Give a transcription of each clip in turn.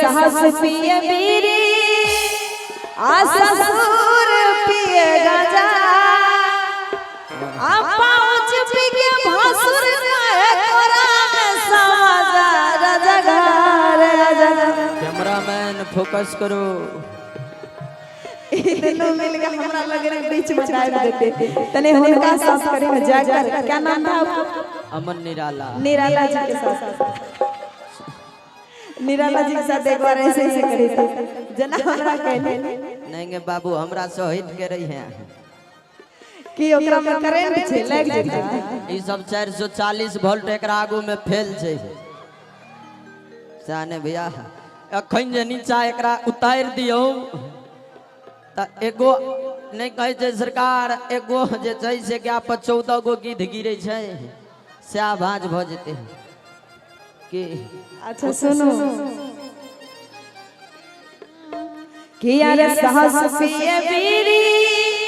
साहस पिए बीरी ससुर पिए गाजा पाँच पी के भासुर कैमरामैन फोकस करो। दोनों मिल के हमरा लगे बीच में डाल देते तने उनका साथ करेंगे जाकर। क्या नाम था आपका? अमन निराला। निराला जी के साथ, निराला जी के साथ एक बार ऐसे ऐसे करे थे जना हमरा कहले नहीं गे बाबू हमरा से हट के रही हैं कि ओकरा में करंट छे लग जेता। ई सब 440 वोल्ट एकरा आगू में फेल छे जाने भैया। अखन जे नीचा एकरा उतार दियो त एगो नहीं कहे छे सरकार एगो जे छै से क्या पर 14 गो गिद्ध गिरे छे से आवाज भ जेते कि अच्छा सुनो कि यार साहस पिए बीरी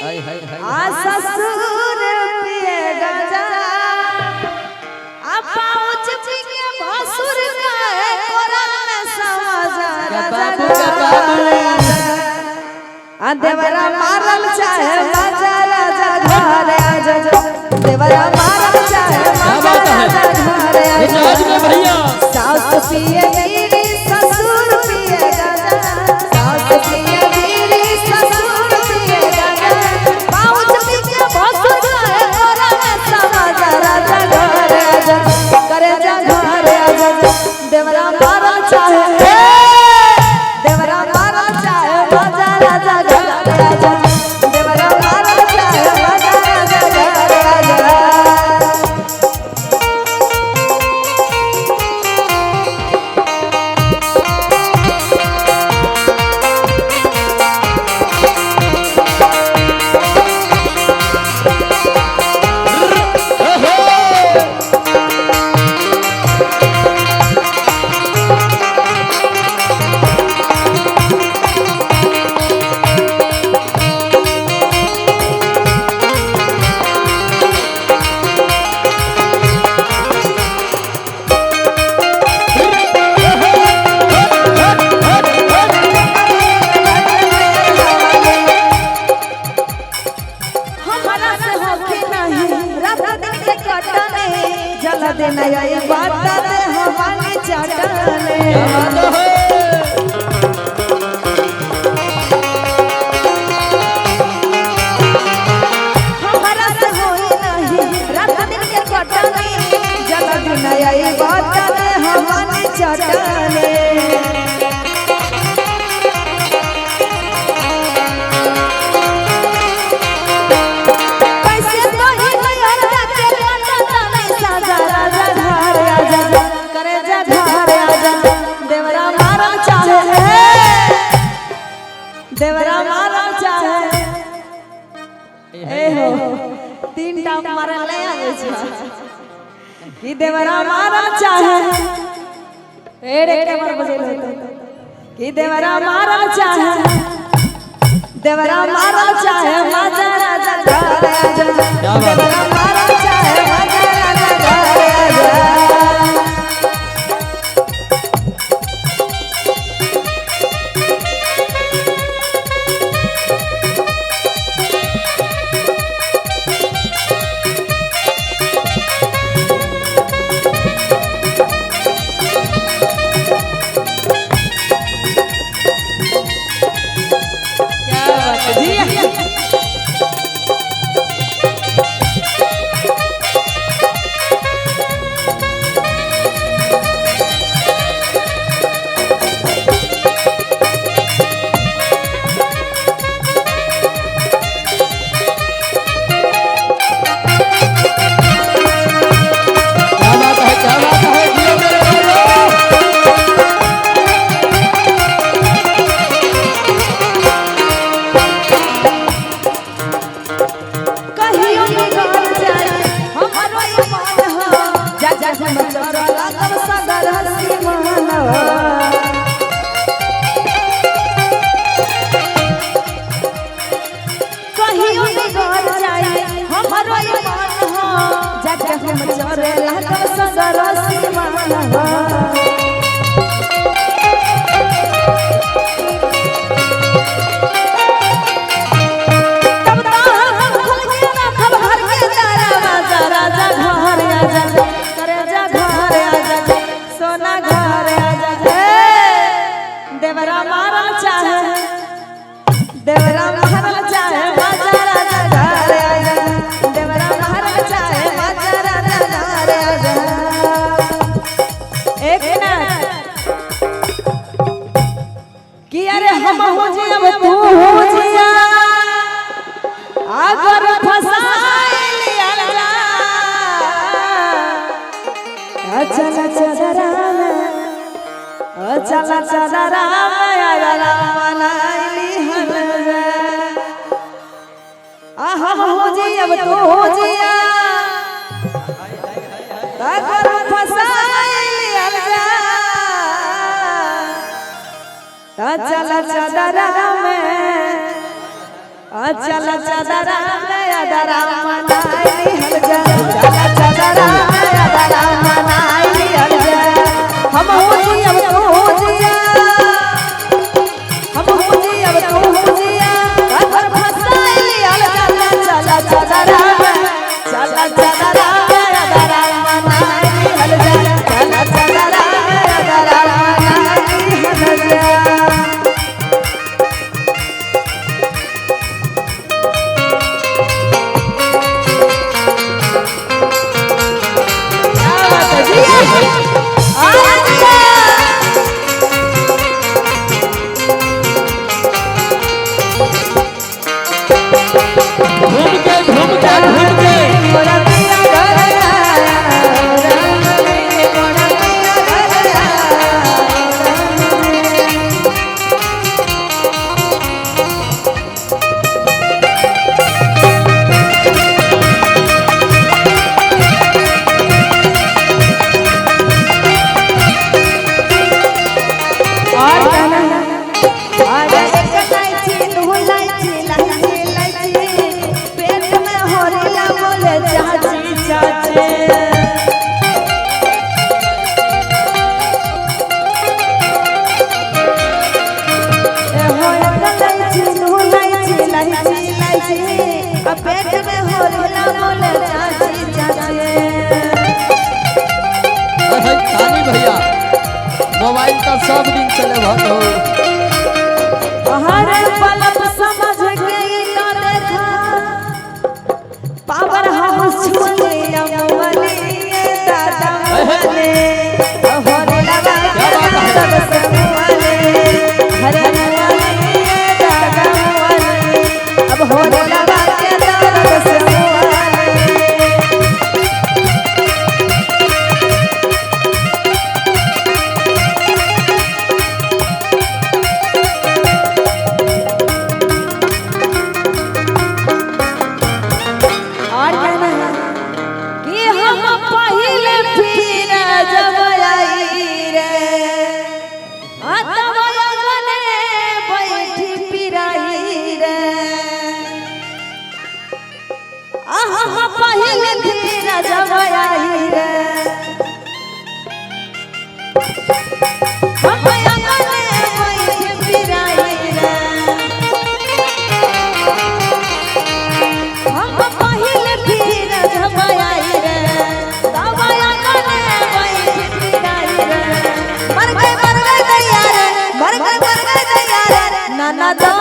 हाय हाय हाय ससुर पिए गाजा पाँच पी के भासुर का कोरा में समाजा देवरा मारल चाहे बाजा राजा घर आजा देवरा मारल चाहे बाजा राजा घर आजा भैया सास पिए बीरी ससुर पिए गाजा सास पिए बीरी ससुर पिए गाजा पाँच पी के भासुर का कोरा में समाजा राजा घर आजा करे जा घर आजा देवरा मारल चाहे देवरा मारल चाहे बाजा राजा घर आजा देवरा मारल चाहे बाजा राजा घर आजा। जला देना ये बाटा दे हवानी चाटने हमारा से होई नहीं रात दिन के कटने जला देना ये बाटा दे हवानी चाटने देवरा मारा चाहे ए हो तीन टाइम मारे ले आवे छै कि देवरा मारा चाहे रे के बार बजेल होते कि देवरा मारा चाहे देवरा मारा चाहे माजा राजा घर आजा देवरा मारा चाहे माजा राजा घर आजा। कि अरे हम हो जी अब तू हो जिया अगर फसाइली आला चला चला चला चला आला मनाइली हलवा हम हो जी अब तू हो जिया अगर फसाइली आला चला चला में चला चला में अदरा मनाइली हलवा चला चला में अदरा मनाइली हलवा हम हो जी अब तू हो जिया हम हो जी अब तू हो जिया अगर फसाइली हलवा चला चला चला चला अदरा मनाइली हलवा चला चला अदरा मनाइली हलवा पेट में होरिला बोले चाची चाची तानी भैया मोबाइल का सब दिन चले भतो हर पलक समझ के तो देखा पावर हाउस छुले अमवली दादा वाले होरिला वाले सब संगवाले हरे वाले दादा वाले अब होरिला पहले धीरा जवाई रे हम अंगने बैठ पिराई रे हम पहले धीरा जवाई रे दवाई अंगने बैठ पिराई रे मर गए दैया रे मर गए दैया रे नाना दो